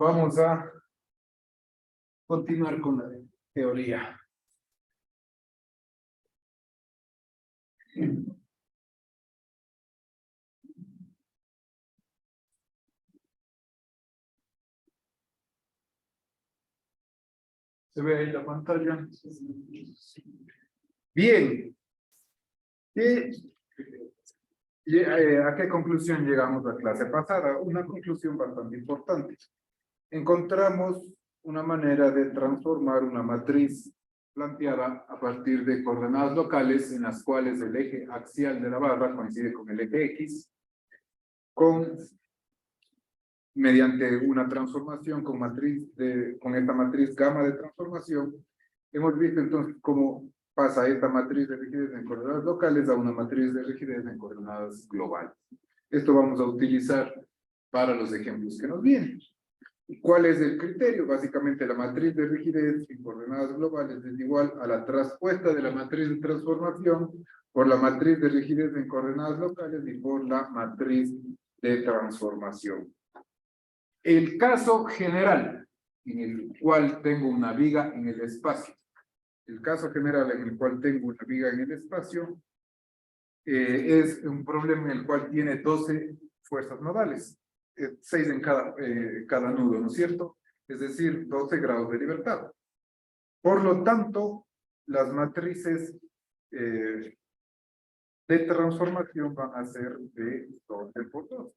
Vamos a continuar con la teoría. ¿Se ve ahí la pantalla? Bien. ¿A qué conclusión llegamos la clase pasada? Una conclusión bastante importante. Encontramos una manera de transformar una matriz planteada a partir de coordenadas locales en las cuales el eje axial de la barra coincide con el eje X, mediante una transformación con esta matriz gamma de transformación. Hemos visto entonces cómo pasa esta matriz de rigidez en coordenadas locales a una matriz de rigidez en coordenadas globales. Esto vamos a utilizar para los ejemplos que nos vienen. ¿Cuál es el criterio? Básicamente la matriz de rigidez en coordenadas globales es igual a la traspuesta de la matriz de transformación por la matriz de rigidez en coordenadas locales y por la matriz de transformación. El caso general en el cual tengo una viga en el espacio. El caso general en el cual tengo una viga en el espacio es un problema en el cual tiene 12 fuerzas nodales. 6 en cada nudo, ¿no es cierto? Es decir, 12 grados de libertad. Por lo tanto, las matrices de transformación van a ser de 12 por 2.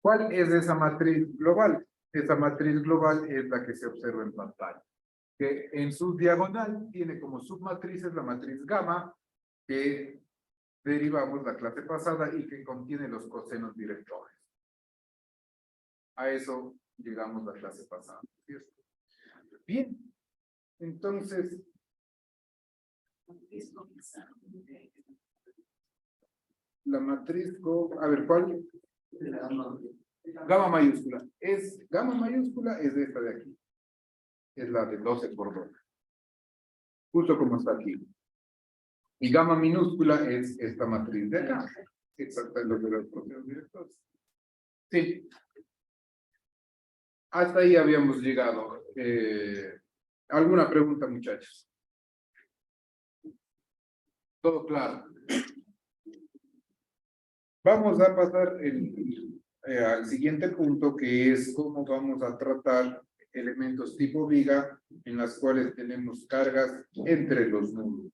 ¿Cuál es esa matriz global? Esa matriz global es la que se observa en pantalla, que en su diagonal tiene como submatrices la matriz gamma, que derivamos la clase pasada y que contiene los cosenos directores. A eso llegamos la clase pasada, ¿cierto? Bien, entonces, la matriz, a ver, ¿cuál? Gamma mayúscula. Gamma mayúscula es esta de aquí. Es la de 12 por 2. Justo como está aquí. Y gamma minúscula es esta matriz de acá. Exactamente lo de los procesos directores. Sí. Hasta ahí habíamos llegado. ¿Alguna pregunta, muchachos? ¿Todo claro? Vamos a pasar al siguiente punto, que es cómo vamos a tratar elementos tipo viga en las cuales tenemos cargas entre los nudos.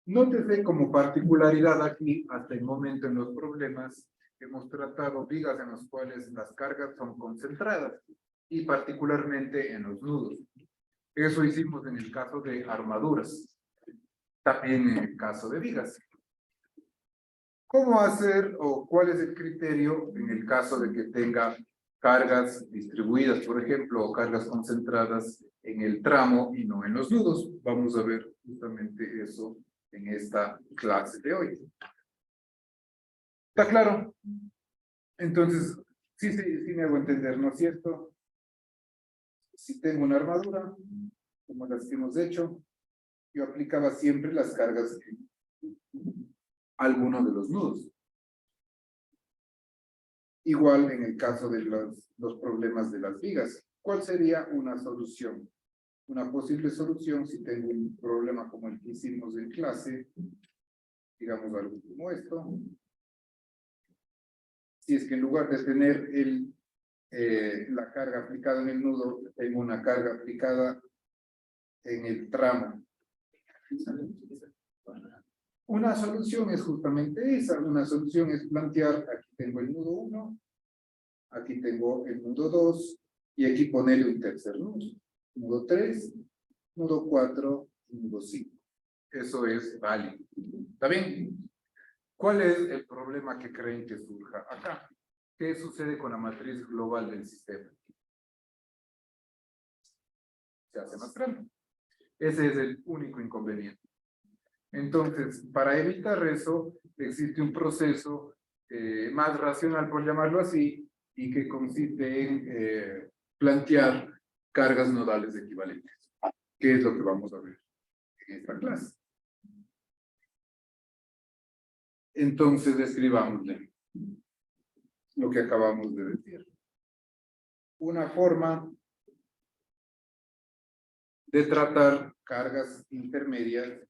Nótese como particularidad aquí, hasta el momento en los problemas, hemos tratado vigas en las cuales las cargas son concentradas y particularmente en los nudos. Eso hicimos en el caso de armaduras, también en el caso de vigas. ¿Cómo hacer o cuál es el criterio en el caso de que tenga cargas distribuidas, por ejemplo, o cargas concentradas en el tramo y no en los nudos? Vamos a ver justamente eso en esta clase de hoy. ¿Está claro? Entonces, sí me hago entender, ¿no es cierto? Si tengo una armadura, como las que hemos hecho, yo aplicaba siempre las cargas en alguno de los nudos. Igual en el caso de los problemas de las vigas. ¿Cuál sería una solución? Una posible solución si tengo un problema como el que hicimos en clase, digamos algo como esto. Si es que en lugar de tener la carga aplicada en el nudo, tengo una carga aplicada en el tramo. Una solución es justamente esa. Una solución es plantear, aquí tengo el nudo 1, aquí tengo el nudo 2, y aquí ponerle un tercer nudo. Nudo 3, nudo 4, nudo 5. Eso es válido. ¿Está bien? ¿Cuál es el problema que creen que surja acá? ¿Qué sucede con la matriz global del sistema? Se hace más grande. Ese es el único inconveniente. Entonces, para evitar eso, existe un proceso más racional, por llamarlo así, y que consiste en plantear cargas nodales equivalentes, que es lo que vamos a ver en esta clase. Entonces, escribámosle. lo que acabamos de decir. Una forma de tratar cargas intermedias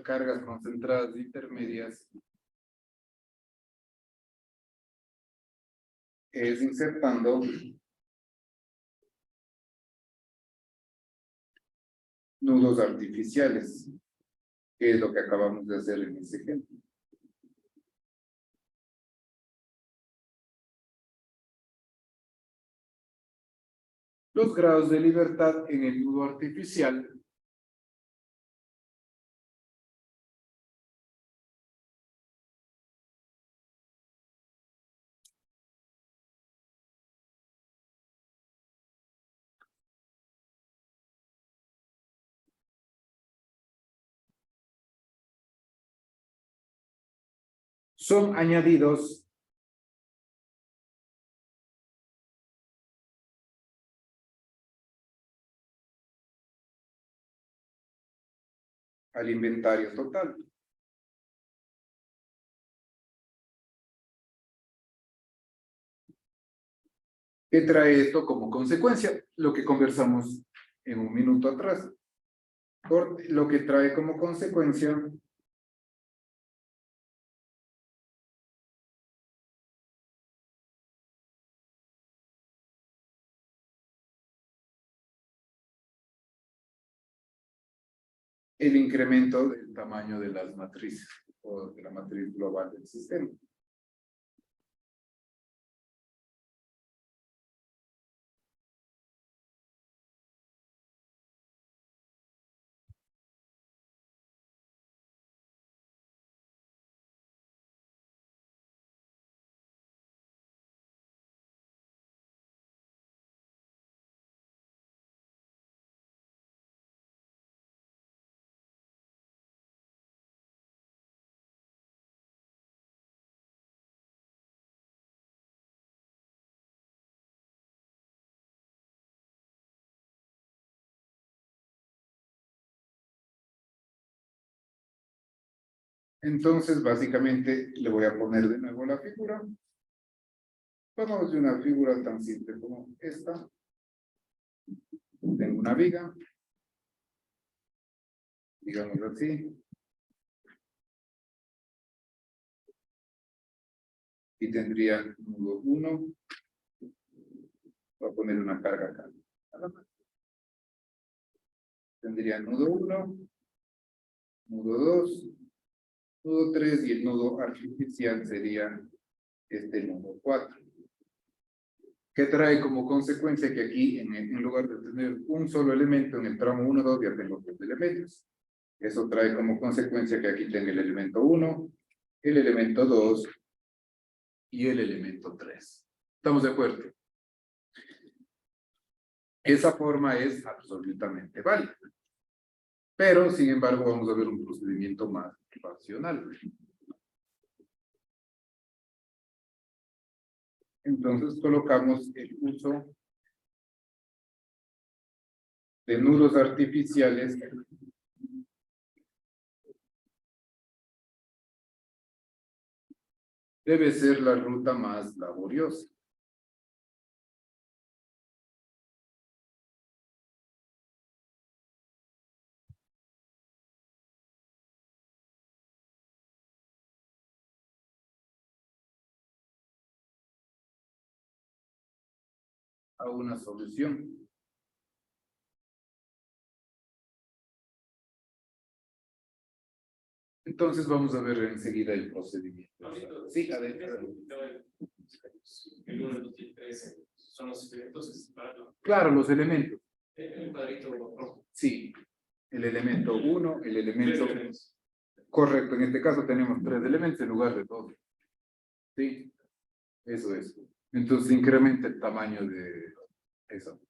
cargas concentradas intermedias es insertando nudos artificiales, que es lo que acabamos de hacer en ese ejemplo. Los grados de libertad en el nudo artificial son añadidos al inventario total. ¿Qué trae esto como consecuencia? Lo que conversamos en un minuto atrás. Lo que trae como consecuencia el incremento del tamaño de las matrices o de la matriz global del sistema. Entonces, básicamente, le voy a poner de nuevo la figura. Vamos de una figura tan simple como esta. Tengo una viga, digamos así. Y tendría nudo 1. Voy a poner una carga acá. Tendría nudo 1, nudo 2, nudo 3 y el nudo artificial sería este nudo 4. ¿Qué trae como consecuencia? Que aquí, en lugar de tener un solo elemento en el tramo 1, 2, ya tengo 2 elementos. Eso trae como consecuencia que aquí tenga el elemento 1, el elemento 2 y el elemento 3. ¿Estamos de acuerdo? Esa forma es absolutamente válida. Pero, sin embargo, vamos a ver un procedimiento más racional. Entonces, colocamos el uso de nudos artificiales debe ser la ruta más laboriosa. A una solución. Entonces vamos a ver enseguida el procedimiento. Sí, adelante. El 1, el 2 y el 3 son los elementos que se separan. Claro, los elementos. El cuadrito rojo. Sí, el elemento 1, el elemento... Correcto, en este caso tenemos 3 elementos en lugar de 2. Sí, eso es. Entonces incrementa el tamaño de eso.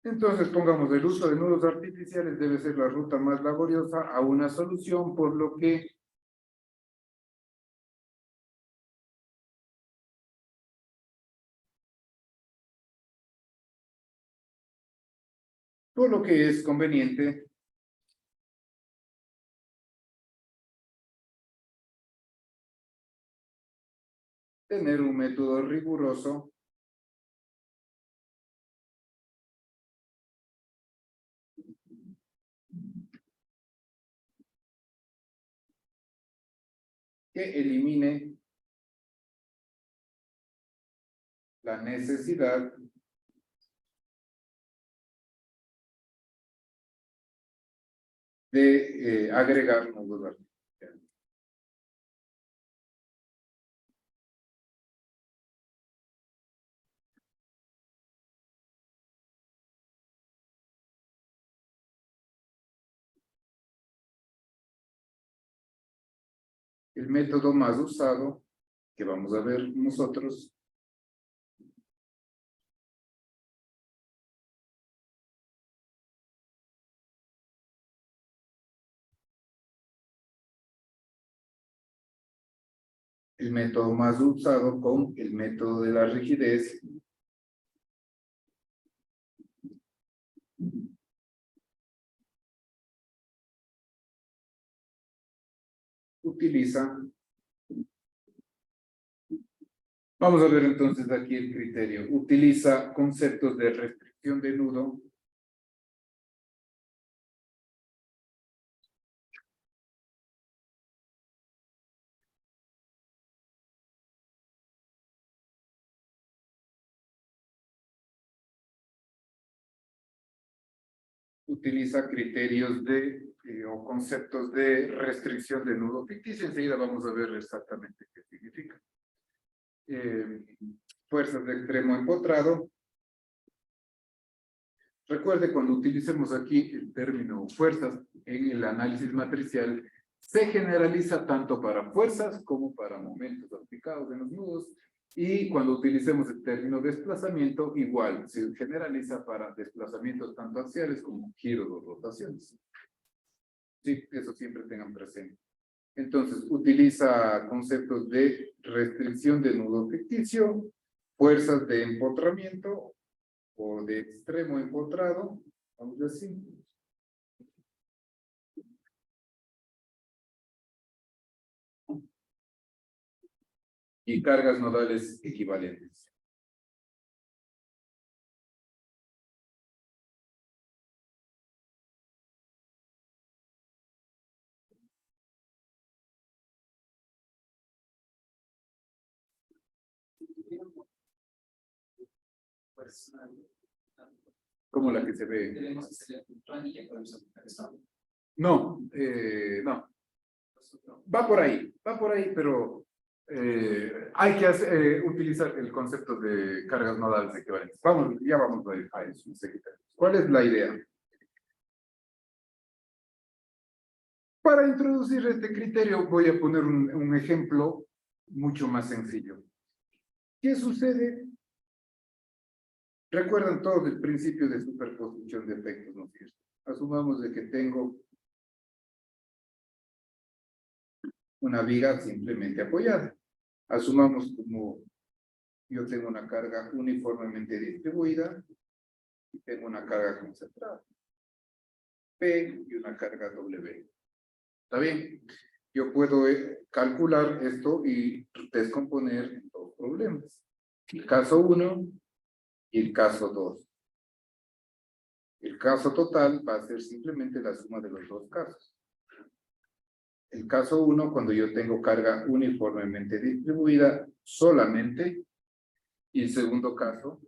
Entonces, pongamos, el uso de nudos artificiales debe ser la ruta más laboriosa a una solución, por lo que es conveniente tener un método riguroso que elimine la necesidad de agregar nudos artificiales. El método más usado que vamos a ver nosotros el método más usado con el método de la rigidez utiliza. Vamos a ver entonces aquí el criterio. Utiliza conceptos de restricción de nudo utiliza criterios de o conceptos de restricción de nudo ficticio. Enseguida vamos a ver exactamente qué significa. Fuerzas de extremo empotrado. Recuerde, cuando utilicemos aquí el término fuerzas en el análisis matricial, se generaliza tanto para fuerzas como para momentos aplicados en los nudos. Y cuando utilicemos el término desplazamiento, igual, se generaliza para desplazamientos tanto axiales como giros o rotaciones. Sí, eso siempre tengan presente. Entonces, utiliza conceptos de restricción de nudo ficticio, fuerzas de empotramiento o de extremo empotrado, vamos a decir. Y cargas nodales equivalentes. Como la que se ve. No, no. Va por ahí, pero hay que utilizar el concepto de cargas nodales equivalentes. Vamos, ya vamos a ir a eso. ¿Cuál es la idea? Para introducir este criterio voy a poner un ejemplo mucho más sencillo. ¿Qué sucede? Recuerdan todos el principio de superposición de efectos, ¿no es cierto? Asumamos de que tengo una viga simplemente apoyada. Asumamos como yo tengo una carga uniformemente distribuida y tengo una carga concentrada, P y una carga W. ¿Está bien? Yo puedo calcular esto y descomponer en dos problemas. El caso 1 y el caso 2. El caso total va a ser simplemente la suma de los dos casos. El caso 1, cuando yo tengo carga uniformemente distribuida solamente, y el segundo caso,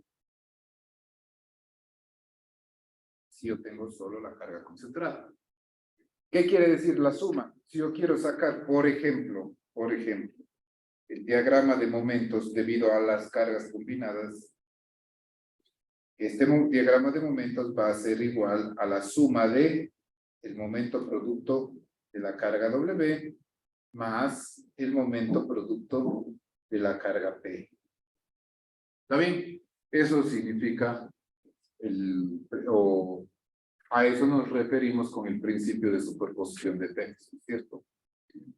si yo tengo solo la carga concentrada. ¿Qué quiere decir la suma? Si yo quiero sacar, por ejemplo, el diagrama de momentos debido a las cargas combinadas, este diagrama de momentos va a ser igual a la suma de el momento producto de la carga W más el momento producto de la carga P. ¿Está bien? Eso significa o a eso nos referimos con el principio de superposición de textos, ¿cierto?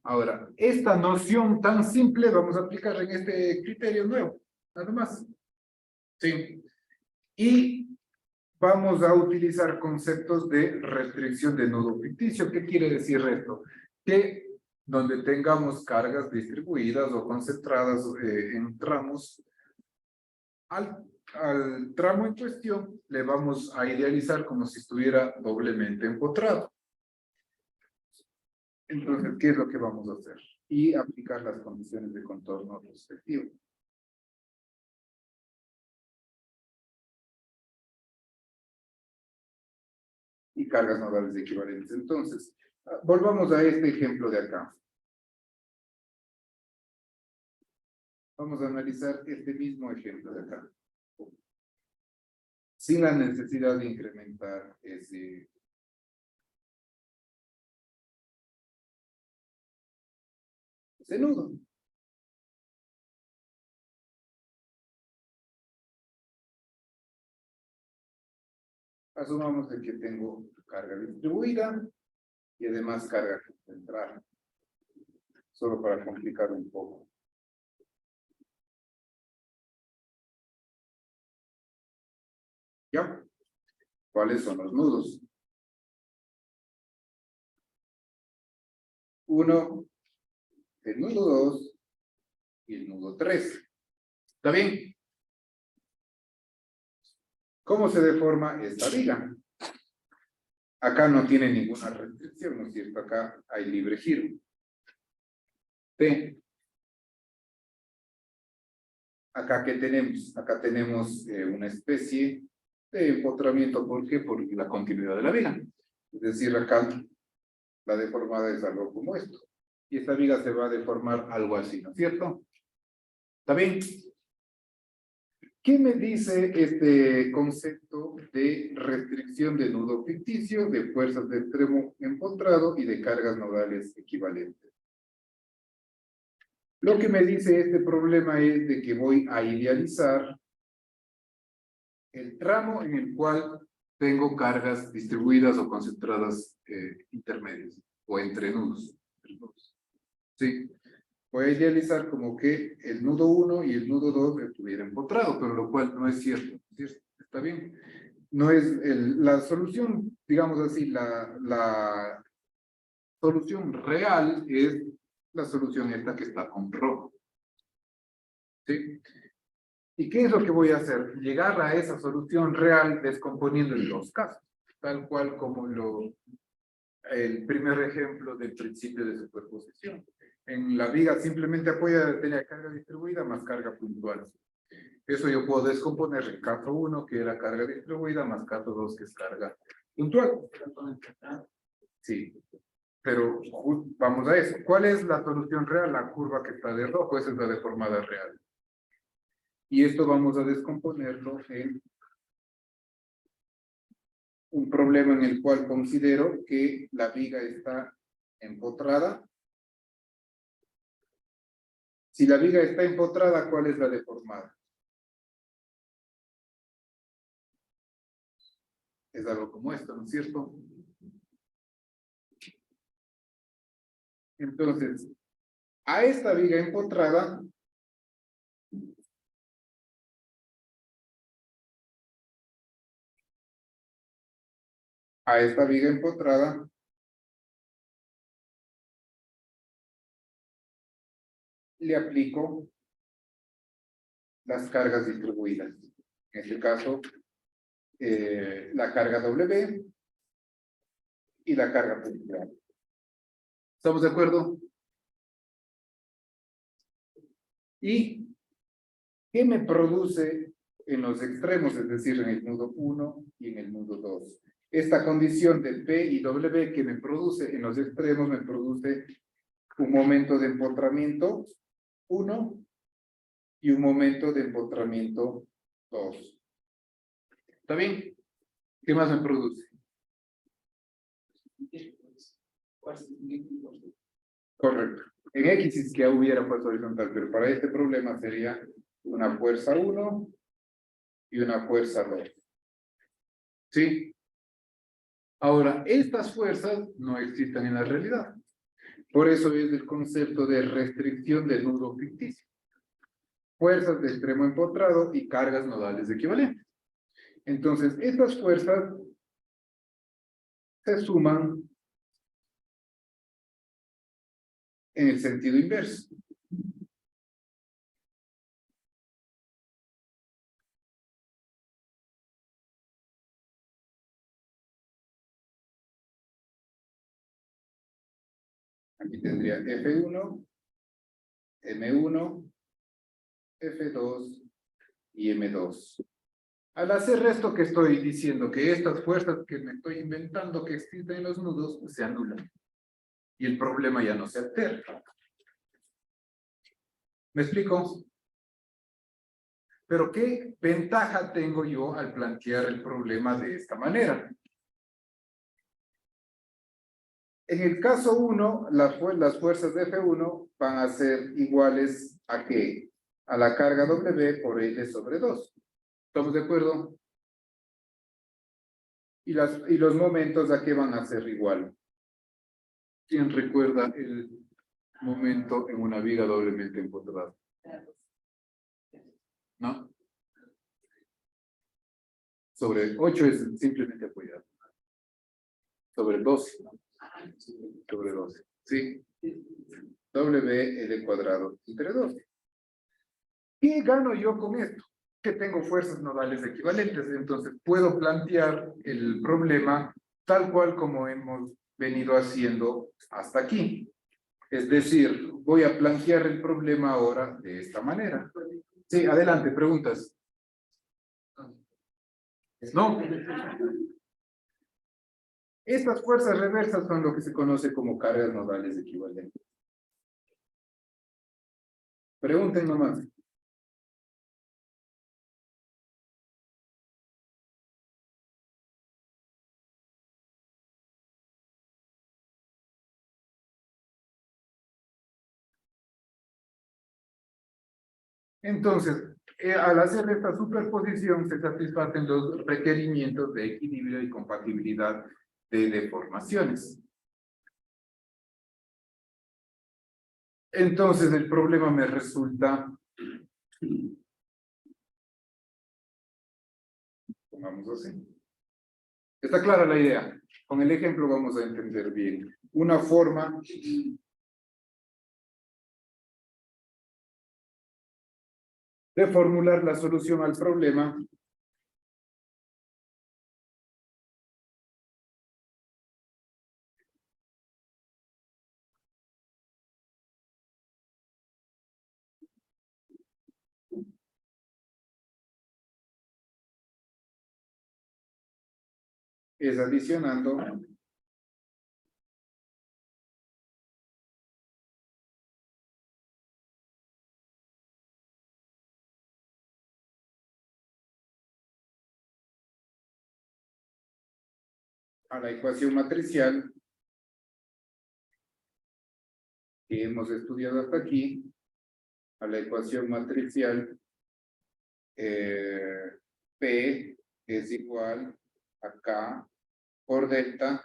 Ahora, esta noción tan simple vamos a aplicarla en este criterio nuevo, nada más. Sí. Y vamos a utilizar conceptos de restricción de nudo ficticio. ¿Qué quiere decir esto? Que donde tengamos cargas distribuidas o concentradas en tramos, al tramo en cuestión le vamos a idealizar como si estuviera doblemente empotrado. Entonces, ¿qué es lo que vamos a hacer? Y aplicar las condiciones de contorno respectivo. Y cargas nodales equivalentes. Entonces, volvamos a este ejemplo de acá. Vamos a analizar este mismo ejemplo de acá. Sin la necesidad de incrementar ese nudo. Asumamos de que tengo carga distribuida y además carga concentrada. Solo para complicar un poco. ¿Ya? ¿Cuáles son los nudos? Uno, el nudo 2 y el nudo 3. ¿Está bien? ¿Cómo se deforma esta viga? Acá no tiene ninguna restricción, ¿no es cierto? Acá hay libre giro. T. Acá, ¿qué tenemos? Acá tenemos una especie de empotramiento. ¿Por qué? Por la continuidad de la viga. Es decir, acá la deformada es algo como esto. Y esta viga se va a deformar algo así, ¿no es cierto? ¿Está bien? ¿Qué me dice este concepto de restricción de nudo ficticio, de fuerzas de extremo empotrado y de cargas nodales equivalentes? Lo que me dice este problema es de que voy a idealizar el tramo en el cual tengo cargas distribuidas o concentradas intermedias o entre nudos. Sí. Voy a idealizar como que el nudo 1 y el nudo 2 estuvieran empotrados, pero lo cual no es cierto. ¿Está bien? No es la solución, digamos así, la solución real es la solución esta que está con rojo. ¿Sí? ¿Y qué es lo que voy a hacer? Llegar a esa solución real descomponiendo en dos casos, tal cual como el primer ejemplo del principio de superposición. En la viga simplemente apoya tener carga distribuida más carga puntual. Eso yo puedo descomponer en caso 1, que era carga distribuida, más caso 2, que es carga puntual. Sí, pero vamos a eso. ¿Cuál es la solución real? La curva que está de rojo, esa es la deformada real. Y esto vamos a descomponerlo en un problema en el cual considero que la viga está empotrada. Si la viga está empotrada, ¿cuál es la deformada? Es algo como esto, ¿no es cierto? Entonces, a esta viga empotrada, le aplico las cargas distribuidas. En este caso, la carga W y la carga puntual. ¿Estamos de acuerdo? ¿Y qué me produce en los extremos, es decir, en el nudo 1 y en el nudo 2? Esta condición de P y W que me produce en los extremos me produce un momento de empotramiento 1 y un momento de empotramiento 2. ¿Está bien? ¿Qué más me produce? Correcto. En X es que hubiera fuerza horizontal, pero para este problema sería una fuerza 1 y una fuerza 2. ¿Sí? Ahora, estas fuerzas no existen en la realidad. Por eso es el concepto de restricción del nudo ficticio. Fuerzas de extremo empotrado y cargas nodales equivalentes. Entonces, estas fuerzas se suman en el sentido inverso. Aquí tendría F1, M1, F2 y M2. Al hacer esto que estoy diciendo, que estas fuerzas que me estoy inventando que existen en los nudos, se anulan. Y el problema ya no se altera. ¿Me explico? Pero ¿qué ventaja tengo yo al plantear el problema de esta manera? En el caso 1, las fuerzas de F1 van a ser iguales a ¿qué? A la carga W por L sobre 2. ¿Estamos de acuerdo? Y los momentos a qué van a ser igual. ¿Quién recuerda el momento en una viga doblemente empotrada? ¿No? Sobre 8 es simplemente apoyado. Sobre 12. Sobre 12. ¿Sí? WL cuadrado entre 12. ¿Qué gano yo con esto? Que tengo fuerzas nodales equivalentes. Entonces puedo plantear el problema tal cual como hemos venido haciendo hasta aquí. Es decir, voy a plantear el problema ahora de esta manera. Sí, adelante, preguntas. No. Estas fuerzas reversas son lo que se conoce como cargas nodales equivalentes. Pregunten nomás. Entonces, al hacer esta superposición se satisfacen los requerimientos de equilibrio y compatibilidad de deformaciones. Entonces, el problema me resulta... Pongamos así. ¿Está clara la idea? Con el ejemplo vamos a entender bien. Una forma de formular la solución al problema es adicionando a la ecuación matricial que hemos estudiado hasta aquí, a la ecuación matricial P es igual a K por delta,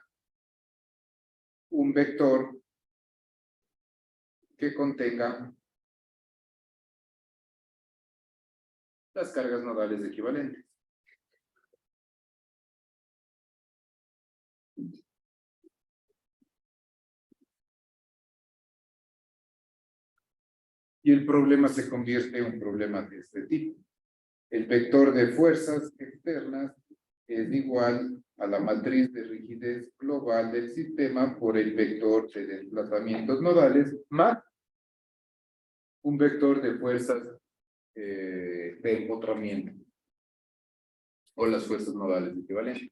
un vector que contenga las cargas nodales equivalentes. Y el problema se convierte en un problema de este tipo. El vector de fuerzas externas es igual a la matriz de rigidez global del sistema por el vector de desplazamientos nodales más un vector de fuerzas de empotramiento o las fuerzas nodales equivalentes.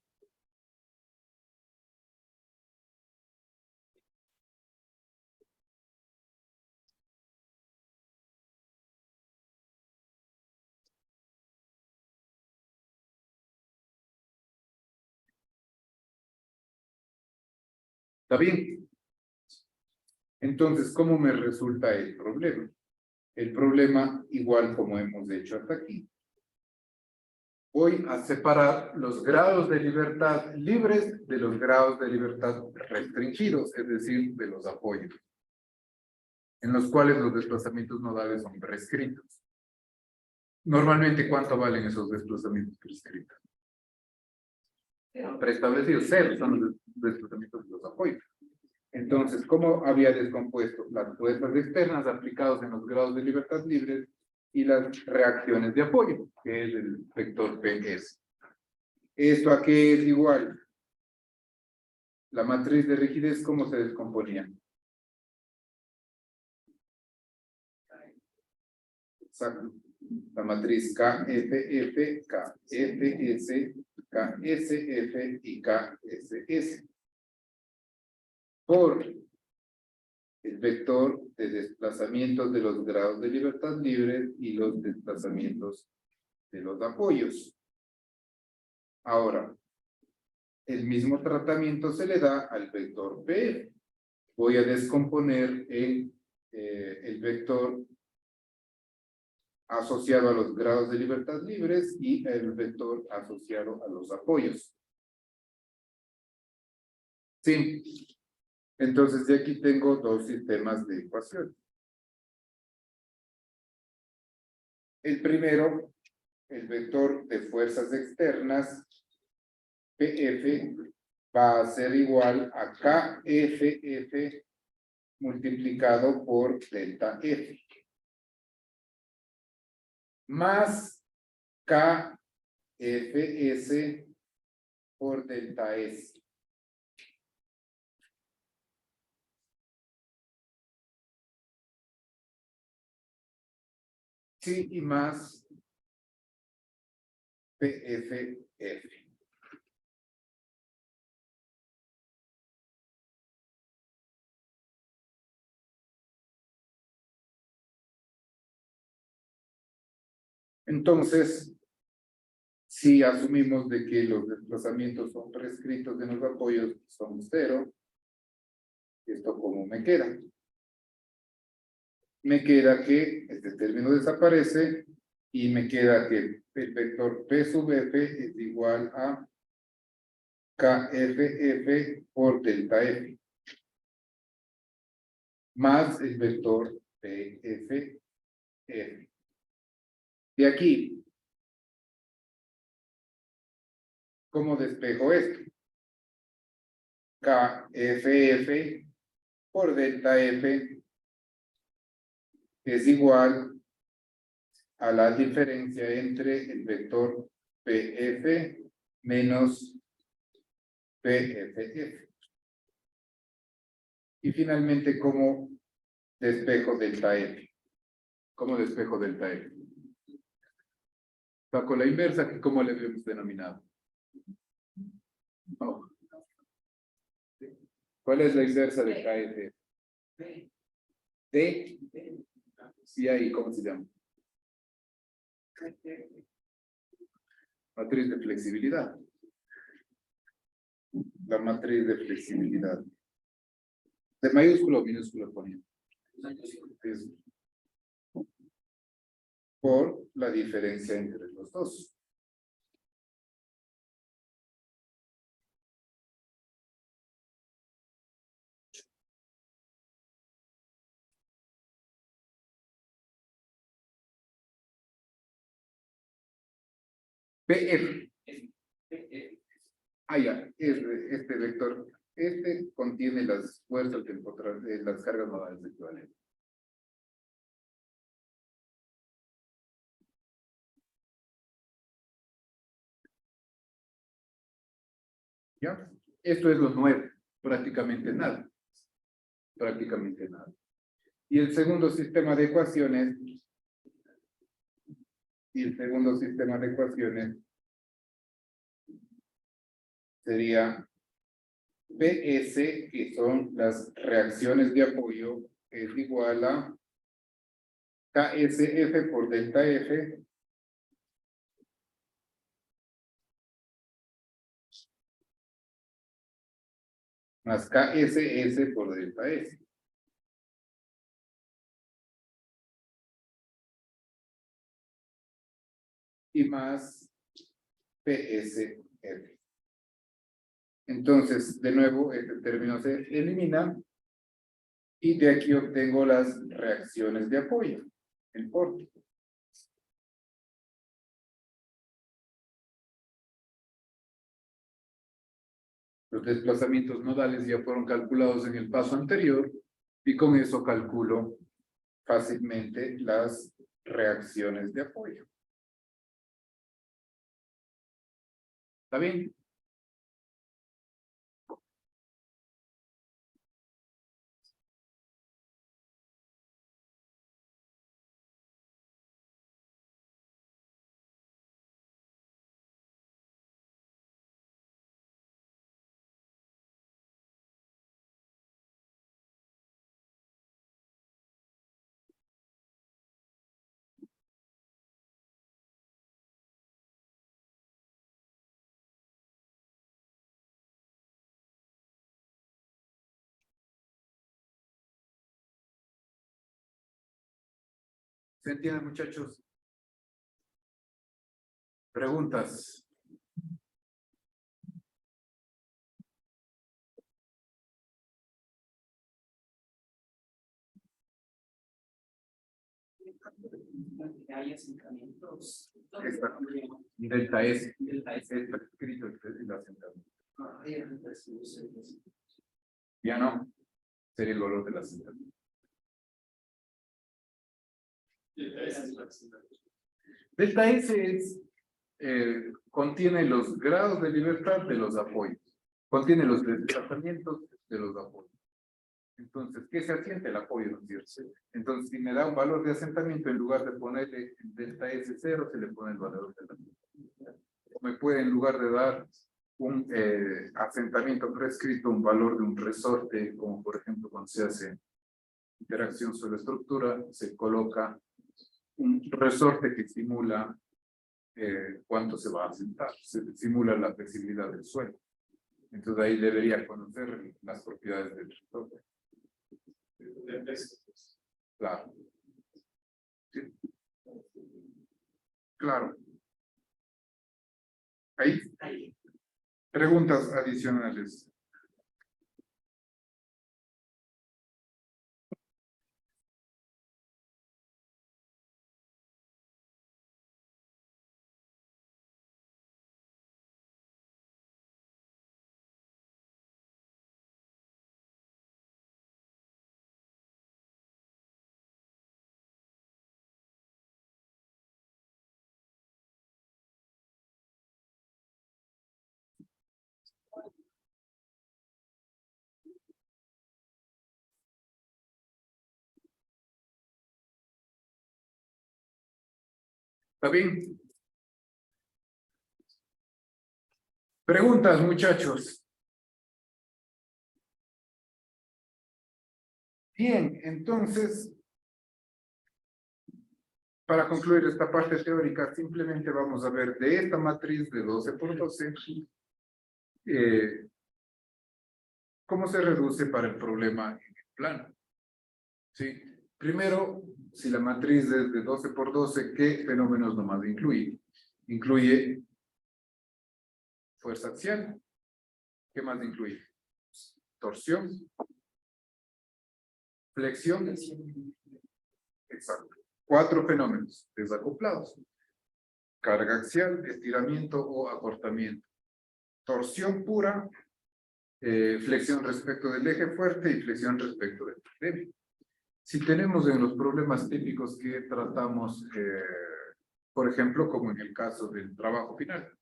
¿Está bien? Entonces, ¿cómo me resulta el problema? El problema, igual como hemos hecho hasta aquí, voy a separar los grados de libertad libres de los grados de libertad restringidos, es decir, de los apoyos, en los cuales los desplazamientos nodales son prescritos. Normalmente, ¿cuánto valen esos desplazamientos prescritos? Preestablecidos, cero son los desplazamientos de los apoyos. Entonces, ¿cómo había descompuesto? Las fuerzas externas aplicadas en los grados de libertad libres y las reacciones de apoyo, que es el vector PS. ¿Esto a qué es igual? La matriz de rigidez, ¿cómo se descomponía? Exacto. La matriz KFF, KFS, KSF y KSS. Por el vector de desplazamientos de los grados de libertad libre y los desplazamientos de los apoyos. Ahora, el mismo tratamiento se le da al vector P. Voy a descomponer el vector asociado a los grados de libertad libres y el vector asociado a los apoyos. Sí. Entonces, de aquí tengo dos sistemas de ecuación. El primero, el vector de fuerzas externas, PF, va a ser igual a KFF multiplicado por delta F. Más KFS por delta S. Sí, y más PFF. Entonces, si asumimos de que los desplazamientos son prescritos en los apoyos, son cero, ¿esto cómo me queda? Me queda que este término desaparece y me queda que el vector P sub F es igual a KFF por delta F más el vector PFF. De aquí, ¿cómo despejo esto? KFF por delta F es igual a la diferencia entre el vector PF menos PFF. Y finalmente, ¿cómo despejo delta F? ¿Cómo despejo delta F? Saco la inversa, que ¿cómo le habíamos denominado? No. ¿Cuál es la inversa de KF? D. ¿Y ahí cómo se llama? Matriz de flexibilidad. La matriz de flexibilidad. ¿De mayúsculo o minúsculo ponía? Es por la diferencia entre los dos. PF. Ah, ya, este vector, este contiene las fuerzas de las cargas modales equivalentes. ¿Ya? Esto es lo nuevo, prácticamente nada. Prácticamente nada. Y el segundo sistema de ecuaciones, sería PS, que son las reacciones de apoyo, es igual a KSF por delta F más KSS por delta S. Y más PSR. Entonces, de nuevo, este término se elimina y de aquí obtengo las reacciones de apoyo, el pórtico. Los desplazamientos nodales ya fueron calculados en el paso anterior y con eso calculo fácilmente las reacciones de apoyo. ¿Está bien? ¿Se entiende, muchachos? ¿Preguntas? Hay asentamientos. Esta, delta S. Delta S. Está escrito el asentamiento. Hay asentamientos. Ya no. Sería el valor del asentamiento. Delta S es, contiene los grados de libertad de los apoyos. Contiene los desplazamientos de los apoyos. Entonces, ¿qué se asienta? El apoyo, ¿no es cierto? Entonces, si me da un valor de asentamiento, en lugar de ponerle delta S0, se le pone el valor del asentamiento. O me puede, en lugar de dar un asentamiento prescrito, un valor de un resorte, como por ejemplo cuando se hace interacción sobre estructura, se coloca un resorte que simula cuánto se va a asentar, se simula la flexibilidad del suelo. Entonces ahí debería conocer las propiedades del resorte. Claro. Sí. Claro. Ahí. Preguntas adicionales. ¿Está bien? Preguntas, muchachos. Bien, entonces, para concluir esta parte teórica, simplemente vamos a ver de esta matriz de 12 por 12, cómo se reduce para el problema en el plano. ¿Sí? Primero, si la matriz es de 12 por 12, ¿qué fenómenos nomás incluye? Incluye fuerza axial. ¿Qué más incluye? Torsión. Flexión. Exacto. 4 fenómenos desacoplados. Carga axial, estiramiento o acortamiento. Torsión pura, flexión respecto del eje fuerte y flexión respecto del eje débil. Si tenemos en los problemas típicos que tratamos, por ejemplo, como en el caso del trabajo final,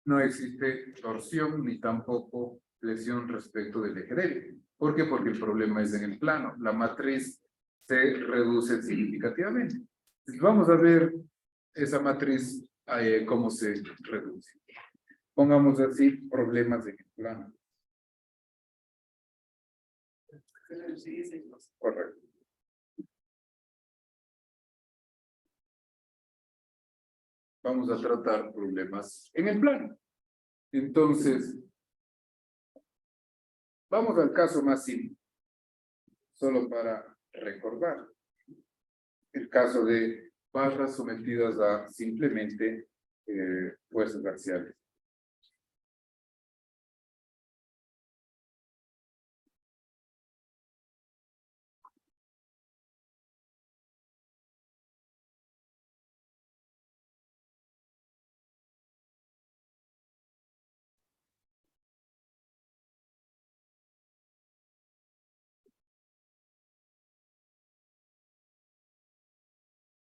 no existe torsión ni tampoco flexión respecto del eje débil. ¿Por qué? Porque el problema es en el plano. La matriz se reduce significativamente. Vamos a ver esa matriz, cómo se reduce. Pongamos así, problemas en el plano. Correcto. Vamos a tratar problemas en el plano. Entonces, vamos al caso más simple, solo para recordar. El caso de barras sometidas a simplemente fuerzas axiales.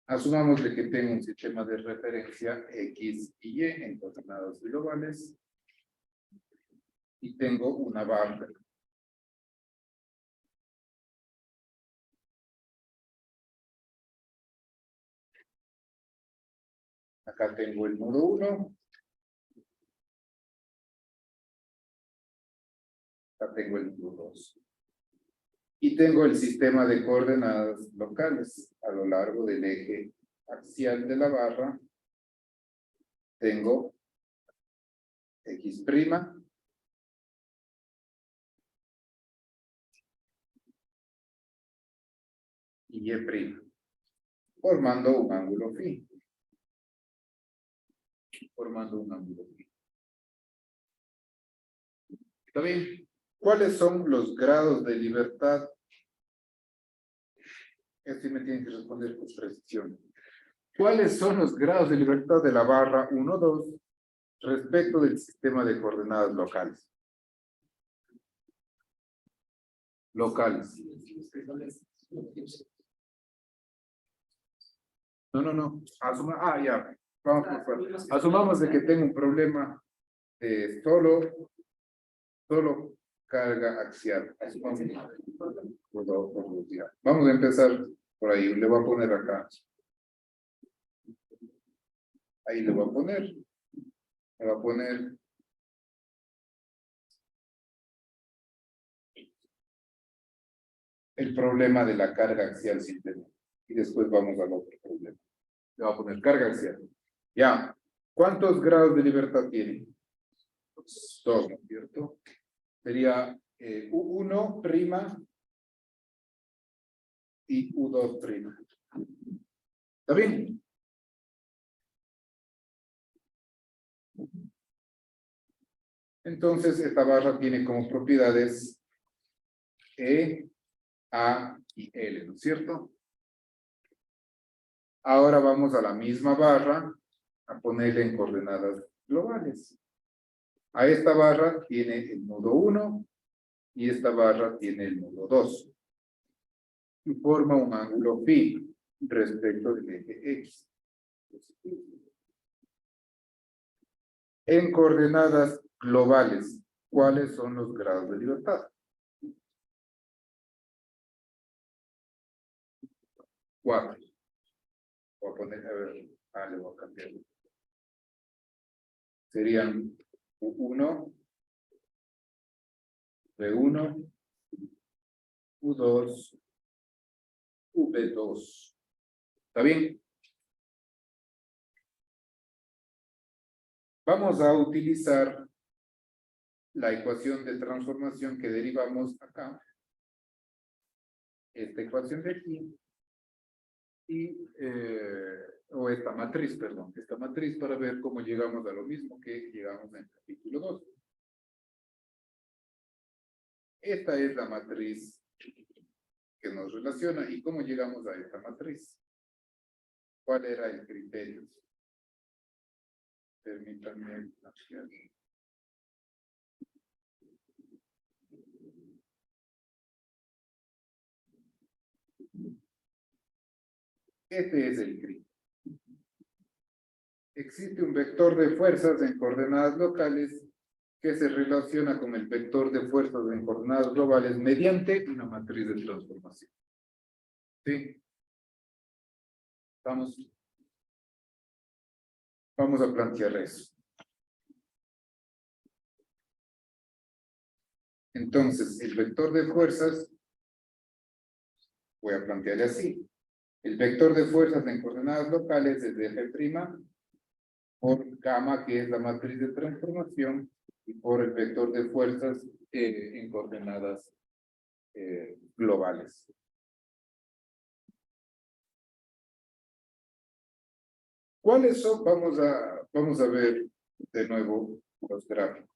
Asumamos de que tengo un sistema de referencia X y Y en coordenadas globales y tengo una barra. Acá tengo el nodo 1. Acá tengo el nodo 2. Y tengo el sistema de coordenadas locales a lo largo del eje axial de la barra. Tengo X', y Y', formando un ángulo phi. ¿Está bien? ¿Cuáles son los grados de libertad? Esto me tienen que responder con precisión. ¿Cuáles son los grados de libertad de la barra 1, 2 respecto del sistema de coordenadas locales? Locales. No. Ya. Vamos por partes. Asumamos de que tengo un problema de solo carga axial. Vamos a empezar por ahí. Le voy a poner acá. Ahí le voy a poner. Le voy a poner. El problema de la carga axial simplemente. Y después vamos al otro problema. Le voy a poner carga axial. Ya. ¿Cuántos grados de libertad tiene? 2, ¿no es cierto? Sería U1' y U2'. ¿Está bien? Entonces, esta barra tiene como propiedades E, A y L, ¿no es cierto? Ahora vamos a la misma barra a ponerle en coordenadas globales. A esta barra tiene el nodo 1 y esta barra tiene el nodo 2. Y forma un ángulo phi respecto del eje X. En coordenadas globales, ¿cuáles son los grados de libertad? 4. Voy a poner, a ver, le voy a cambiar. Serían U1, V1, U2, V2. ¿Está bien? Vamos a utilizar la ecuación de transformación que derivamos acá. Esta ecuación de aquí. O esta matriz, perdón. Esta matriz para ver cómo llegamos a lo mismo que llegamos en el capítulo 2. Esta es la matriz que nos relaciona. ¿Y cómo llegamos a esta matriz? ¿Cuál era el criterio? Permítanme. Este es el criterio. Existe un vector de fuerzas en coordenadas locales que se relaciona con el vector de fuerzas en coordenadas globales mediante una matriz de transformación. ¿Sí? Vamos a plantear eso. Entonces, el vector de fuerzas, voy a plantearle así. El vector de fuerzas en coordenadas locales es de F' por gamma, que es la matriz de transformación, y por el vector de fuerzas en coordenadas globales. ¿Cuáles son? Vamos a Vamos a ver de nuevo los gráficos.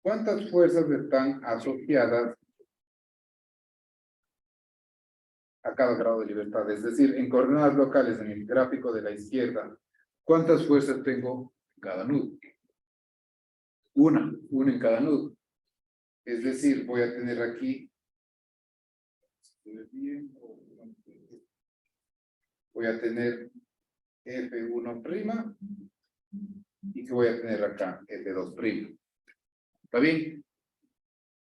¿Cuántas fuerzas están asociadas a cada grado de libertad? Es decir, en coordenadas locales, en el gráfico de la izquierda, ¿cuántas fuerzas tengo en cada nudo? Una en cada nudo. Es decir, voy a tener aquí, voy a tener F1' y que voy a tener acá F2'. ¿Está bien?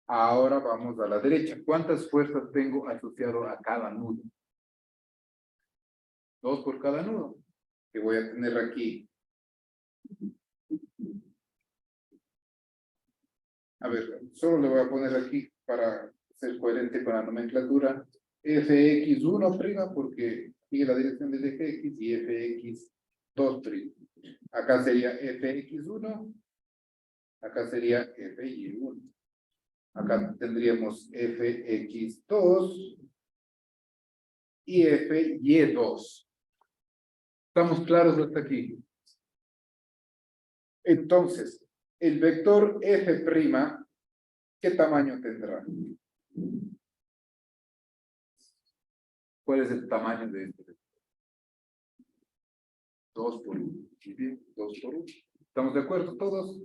Ahora vamos a la derecha. ¿Cuántas fuerzas tengo asociado a cada nudo? 2 por cada nudo. Que voy a tener aquí. A ver, solo le voy a poner aquí para ser coherente con la nomenclatura. Fx1' porque sigue la dirección del eje X y Fx2'. Acá sería Fx1. Acá sería Fy1. Acá tendríamos Fx2 y Fy2. ¿Estamos claros hasta aquí? Entonces, el vector F', ¿qué tamaño tendrá? ¿Cuál es el tamaño de este vector? 2 por 1. Bien, 2 por 1. ¿Estamos de acuerdo todos?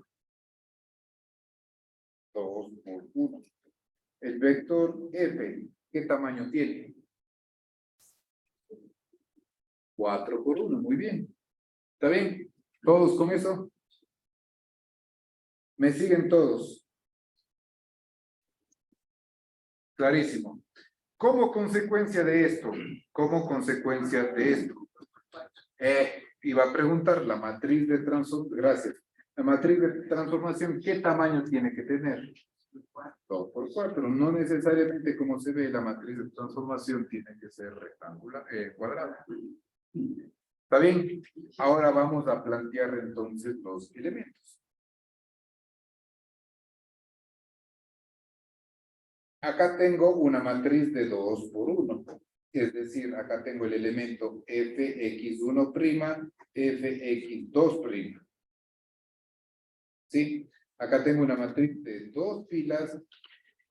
2 por 1. El vector F, ¿qué tamaño tiene? 4 por 1, muy bien. ¿Está bien? ¿Todos con eso? ¿Me siguen todos? Clarísimo. Como consecuencia de esto, iba a preguntar la matriz de transformación, gracias. La matriz de transformación, ¿qué tamaño tiene que tener? 2 por 4. No necesariamente como se ve la matriz de transformación tiene que ser rectangular, cuadrada. ¿Está bien? Ahora vamos a plantear entonces los elementos. Acá tengo una matriz de 2 por 1. Es decir, acá tengo el elemento Fx1', Fx2'. ¿Sí? Acá tengo una matriz de 2 filas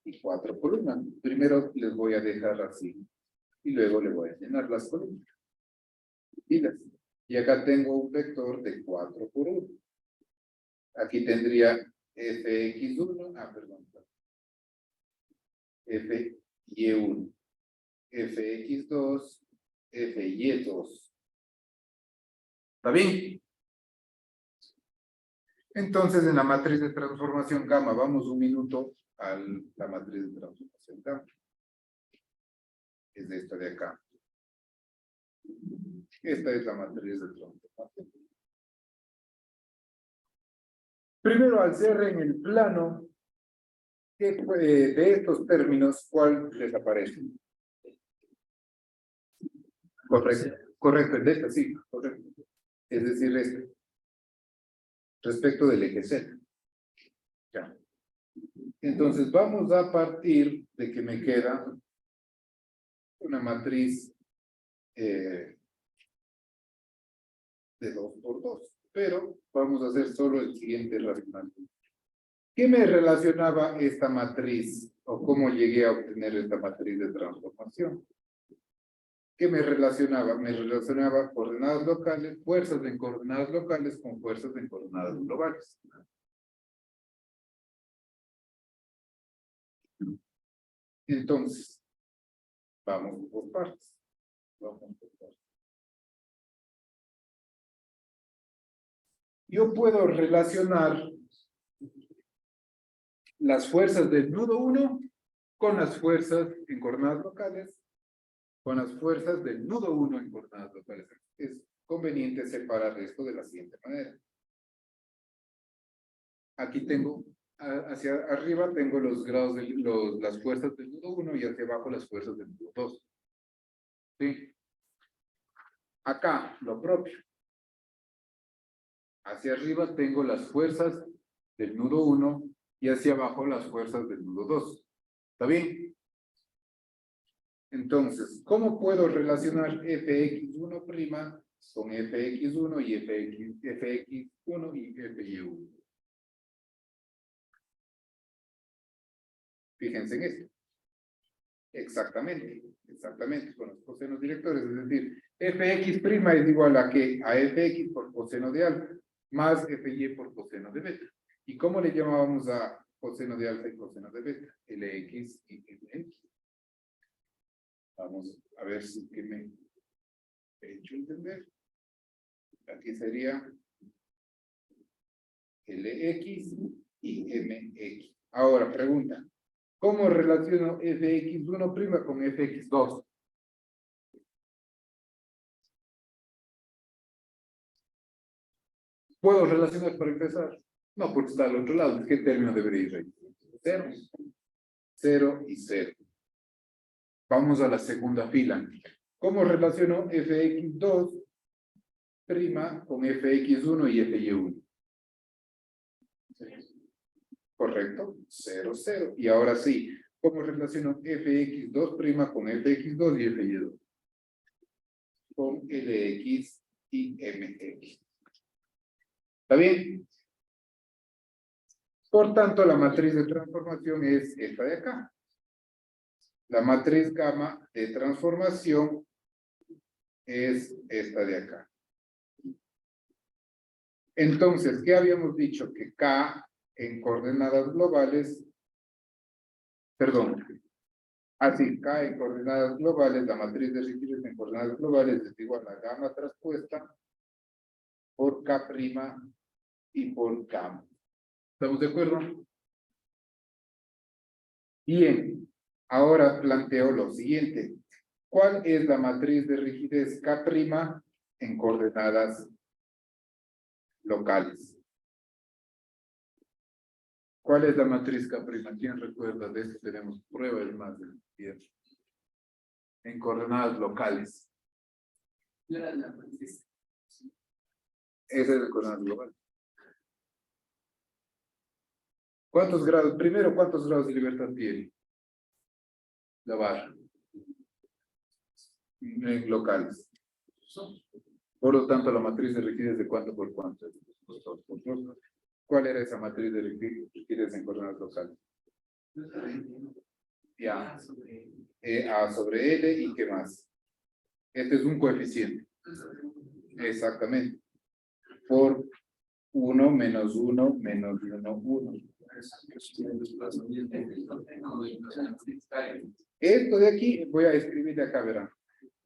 y 4 columnas. Primero les voy a dejar así. Y luego le voy a llenar las columnas. Filas. Y acá tengo un vector de 4 por 1. Aquí tendría Fx1, perdón. Fy1, Fx2, Fy2. ¿Está bien? Entonces, en la matriz de transformación gamma, vamos un minuto a la matriz de transformación gamma. Es esta de acá. Esta es la matriz de transformación. Primero, al ser en el plano, de estos términos, ¿cuál desaparece? Correcto, correcto, el de esta, sí, correcto. Es decir, este. Respecto del eje Z. Ya. Entonces, vamos a partir de que me queda una matriz de 2 por 2. Pero vamos a hacer solo el siguiente razonamiento. ¿Qué me relacionaba esta matriz? ¿O cómo llegué a obtener esta matriz de transformación? ¿Qué me relacionaba? Me relacionaba coordenadas locales, fuerzas en coordenadas locales con fuerzas en coordenadas globales. Entonces, vamos por partes. Yo puedo relacionar las fuerzas del nudo 1 con las fuerzas en coordenadas locales, con las fuerzas del nudo 1 en coordenadas locales. Es conveniente separar esto de la siguiente manera. Aquí tengo, hacia arriba tengo los grados de las fuerzas del nudo 1 y hacia abajo las fuerzas del nudo 2. ¿Sí? Acá, lo propio. Hacia arriba tengo las fuerzas del nudo 1 y hacia abajo las fuerzas del nudo 2. ¿Está bien? Entonces, ¿cómo puedo relacionar Fx1' con fx1 y fx1 y fy1. Fíjense en esto. Exactamente, con los cosenos directores, es decir, fx' es igual a ¿qué? A fx por coseno de alfa, más fy por coseno de beta. ¿Y cómo le llamábamos a coseno de alfa y coseno de beta? Lx y mx. Vamos a ver si que me he hecho entender. Aquí sería Lx y mx. Ahora, pregunta. ¿Cómo relaciono fx1' con fx2? ¿Puedo relacionar para empezar? No, porque está al otro lado. ¿Qué término debería ir ahí? 0. 0 y 0. Vamos a la segunda fila. ¿Cómo relaciono fx2' con fx1 y fy1? Correcto, 0, 0. Y ahora sí, ¿cómo relaciono fx2' con fx2 y fy2? Con lx y mx. ¿Está bien? Por tanto, la matriz de transformación es esta de acá. La matriz gamma de transformación es esta de acá. Entonces, ¿qué habíamos dicho? Que K en coordenadas globales, perdón, así, K en coordenadas globales, la matriz de rigidez en coordenadas globales es igual a gamma traspuesta por K' y por gamma. ¿Estamos de acuerdo? Bien, ahora planteo lo siguiente. ¿Cuál es la matriz de rigidez K' en coordenadas locales? ¿Cuál es la matriz K'? ¿Quién recuerda de esto? Tenemos pruebas más del tiempo. En coordenadas locales. No era la matriz. Esa es la coordenada global. ¿Cuántos grados? Primero, ¿cuántos grados de libertad tiene la barra? En locales. Por lo tanto, la matriz de rigidez de cuánto por cuánto. ¿Cuál era esa matriz de rigidez en coordenadas locales? Ya. A sobre L y qué más. Este es un coeficiente. Exactamente. Por 1 menos 1 menos 1, 1. Esto de aquí, voy a escribir de acá, verán.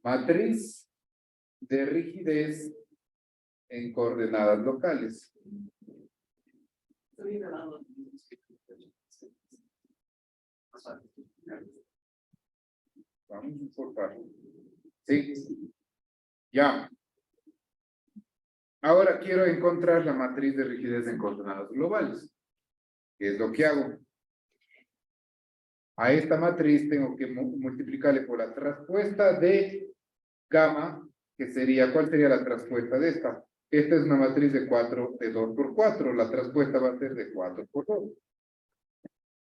Matriz de rigidez en coordenadas locales. Vamos por parte. Sí. Ya. Ahora quiero encontrar la matriz de rigidez en coordenadas globales. ¿Qué es lo que hago? A esta matriz tengo que multiplicarle por la traspuesta de gamma, que sería, ¿cuál sería la traspuesta de esta? Esta es una matriz de 2 por 4, la traspuesta va a ser de 4 por 2.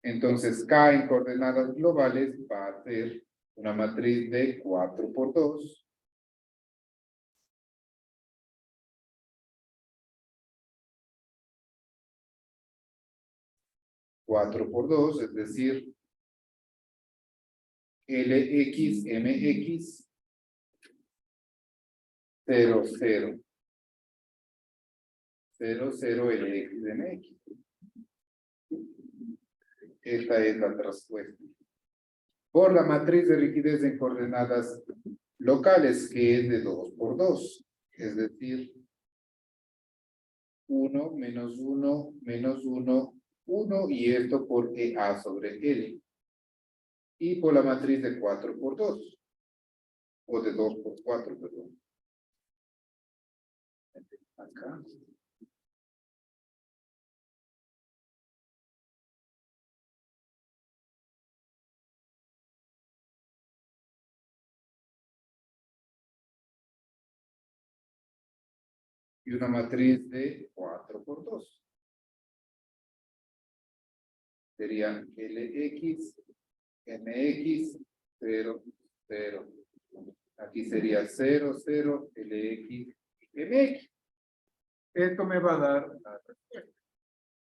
Entonces, K en coordenadas globales va a ser una matriz de 4 por 2. Cuatro por 2, es decir, LX, MX, 0, 0. 0, 0, LX, MX. Esta es la traspuesta. Por la matriz de rigidez en coordenadas locales, que es de 2 por 2. Es decir, 1 menos 1 menos 1, 1, y esto por EA sobre L. Y por la matriz de 4 por 2. O de 2 por 4, perdón. Acá. Y una matriz de 4 por 2. Serían LX, MX, 0, 0. Aquí sería 0, 0, LX, mx. Esto me va a dar la respuesta.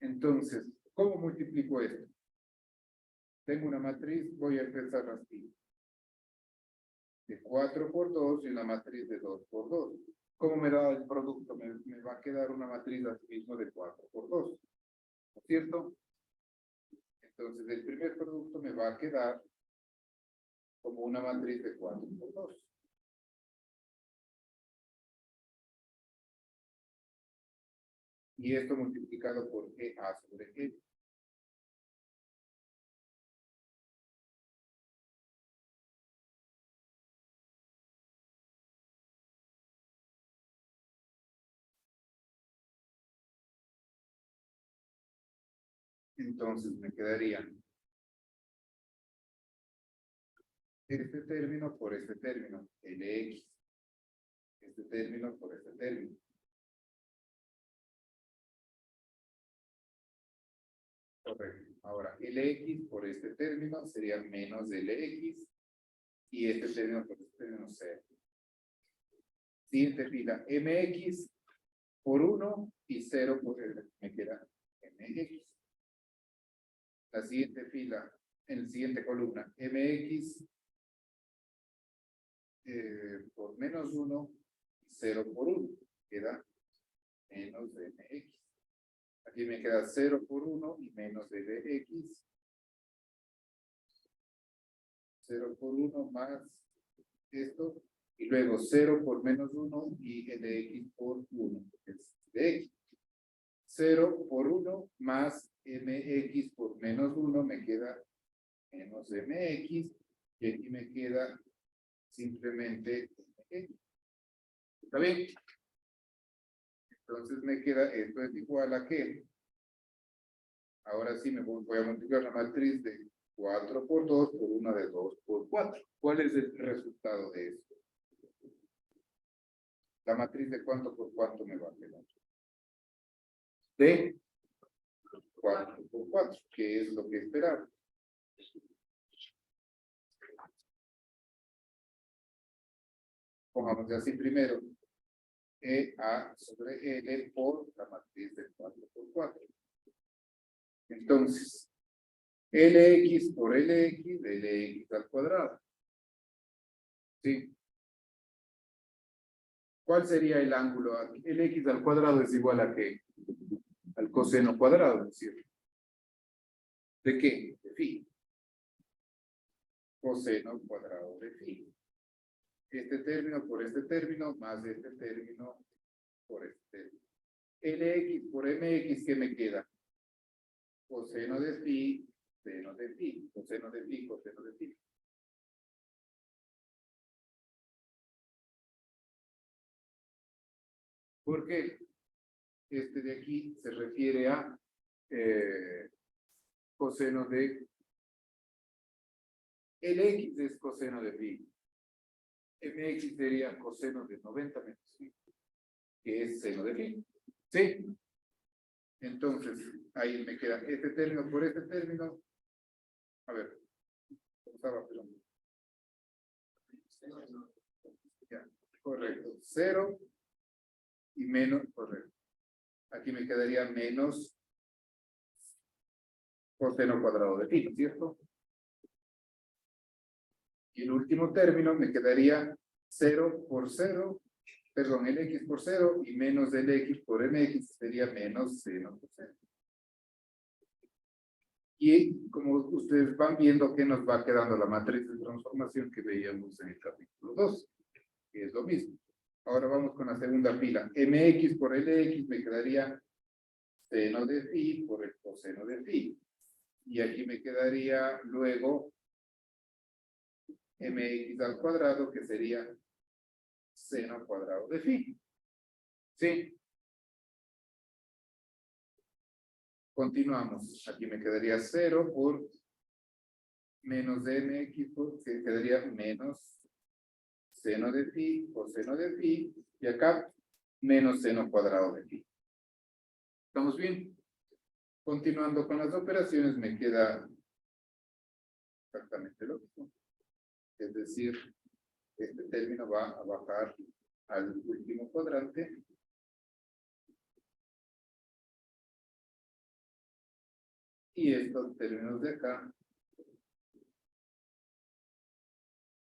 Entonces, ¿cómo multiplico esto? Tengo una matriz, voy a empezar así. De 4 por 2 y una matriz de 2 por 2. ¿Cómo me da el producto? Me va a quedar una matriz así mismo de 4 por 2. ¿No es cierto? Entonces, el primer producto me va a quedar como una matriz de 4 por 2. Y esto multiplicado por EA sobre E. Entonces me quedaría este término por este término, LX. Este término por este término. Correcto. Ahora, LX por este término sería menos LX. Y este término por este término 0. Siguiente fila, MX por 1 y 0 por el, me queda MX. La siguiente fila, en la siguiente columna, MX por menos 1, 0 por 1, queda menos MX. Aquí me queda 0 por 1 y menos LX. 0 por 1 más esto, y luego 0 por menos 1 y LX por 1, que es DX. 0 por 1 más MX por menos 1 me queda menos MX, y aquí me queda simplemente MX. ¿Está bien? Entonces me queda, esto es igual a ¿qué? Ahora sí me voy a multiplicar la matriz de 4 por 2 por una de 2 por 4. ¿Cuál es el resultado de esto? La matriz de cuánto por cuánto me va a quedar. De 4 por 4, que es lo que esperaba. Pongamos así primero. EA sobre L por la matriz de 4 por 4. Entonces, LX por LX, LX al cuadrado. ¿Sí? ¿Cuál sería el ángulo? LX al cuadrado es igual a ¿qué? Al coseno cuadrado, ¿no es cierto? ¿De qué? De phi. Coseno cuadrado de phi. Este término por este término, más este término por este término. LX por MX, ¿qué me queda? Coseno de phi, seno de phi, coseno de phi, coseno de phi. Porque este de aquí se refiere a coseno de LX es coseno de phi. MX sería coseno de 90 menos phi, que es seno de phi. ¿Sí? Entonces, ahí me queda este término por este término. A ver, ¿cómo estaba? Ya, correcto. 0 y menos, correcto. Aquí me quedaría menos coseno cuadrado de phi, ¿cierto? Y el último término me quedaría 0 por 0, perdón, LX por 0 y menos LX por MX sería menos seno por 0. Y como ustedes van viendo que nos va quedando la matriz de transformación que veíamos en el capítulo 2, que es lo mismo. Ahora vamos con la segunda fila. MX por LX me quedaría seno de phi por el coseno de phi. Y aquí me quedaría luego MX al cuadrado, que sería seno cuadrado de phi. ¿Sí? Continuamos. Aquí me quedaría 0 por menos de MX, que quedaría menos seno de phi, coseno de phi, y acá menos seno cuadrado de phi. ¿Estamos bien? Continuando con las operaciones, me queda exactamente lo mismo. Es decir, este término va a bajar al último cuadrante. Y estos términos de acá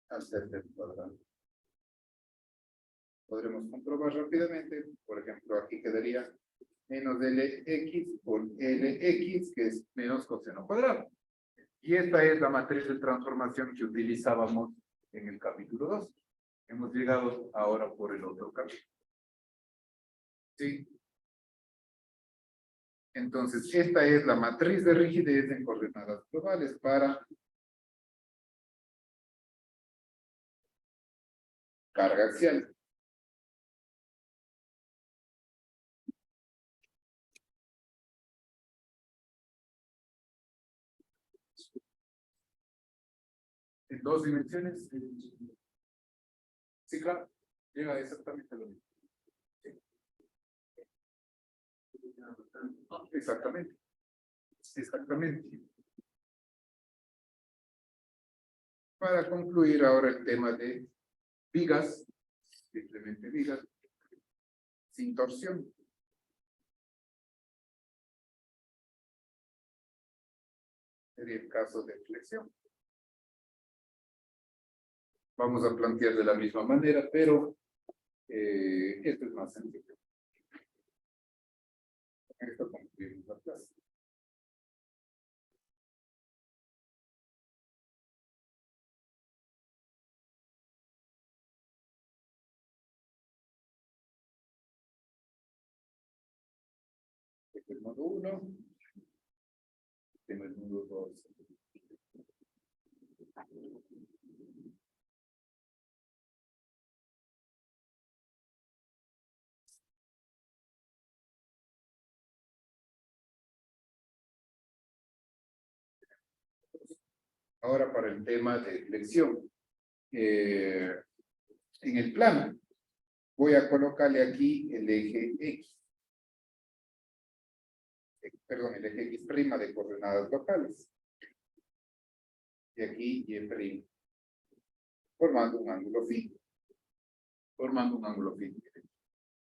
al tercer cuadrante. Podremos comprobar rápidamente, por ejemplo, aquí quedaría menos LX por LX, que es menos coseno cuadrado. Y esta es la matriz de transformación que utilizábamos en el capítulo 2. Hemos llegado ahora por el otro capítulo. ¿Sí? Entonces, esta es la matriz de rigidez en coordenadas globales para carga axial. En 2 dimensiones. Sí, claro. Llega exactamente lo mismo. Sí. Exactamente. Exactamente. Para concluir ahora el tema de vigas, simplemente vigas, sin torsión. Sería el caso de flexión. Vamos a plantear de la misma manera, pero esto es más sencillo. Con esto concluimos la clase. Este es el modo 1. Este es el modo 2. Ahora para el tema de flexión. En el plano, voy a colocarle aquí el eje X. Perdón, el eje X' de coordenadas locales. Y aquí Y'. Formando un ángulo fijo. Formando un ángulo fijo.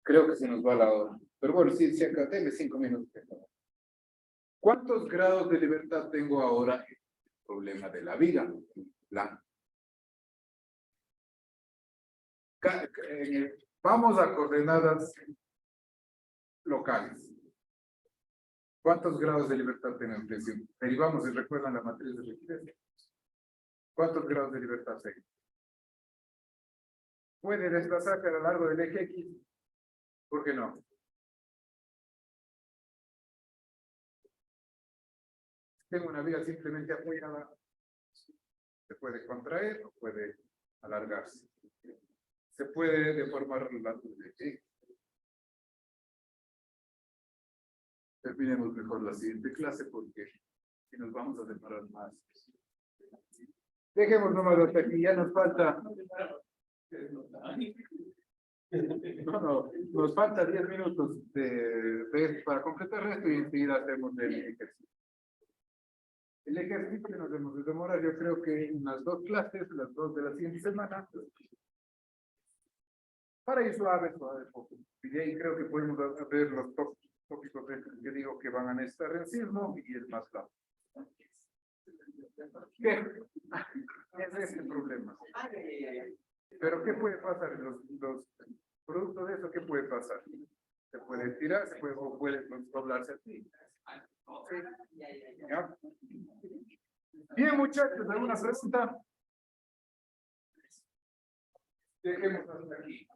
Creo que se nos va la hora. Pero bueno, sí, acá, denme 5 minutos. ¿Cuántos grados de libertad tengo ahora en el problema de la viga? Vamos a coordenadas locales. ¿Cuántos grados de libertad tengo en flexión? Derivamos y recuerdan la matriz de rigidez. ¿Cuántos grados de libertad tengo? ¿Puede desplazarse a lo largo del eje X? ¿Por qué no? Tengo una viga simplemente apoyada. Se puede contraer o puede alargarse. Se puede deformar los lados del eje. Terminemos mejor la siguiente clase porque si nos vamos a demorar más. Dejemos nomás hasta aquí, ya nos falta. No, nos falta 10 minutos para completar esto y enseguida hacemos el ejercicio. El ejercicio nos debemos de demorar, yo creo que en las 2 clases, las 2 de la siguiente semana, para ir suave poco. Y de ahí creo que podemos ver los tópicos que digo que van a necesitar en sismo y el más largo. ¿Qué? Ese es el problema. Pero ¿qué puede pasar? Los productos de eso, ¿qué puede pasar? Se puede estirar, o puede doblarse así. ¿Ya? Bien, muchachos, ¿alguna pregunta? Dejemos hasta aquí.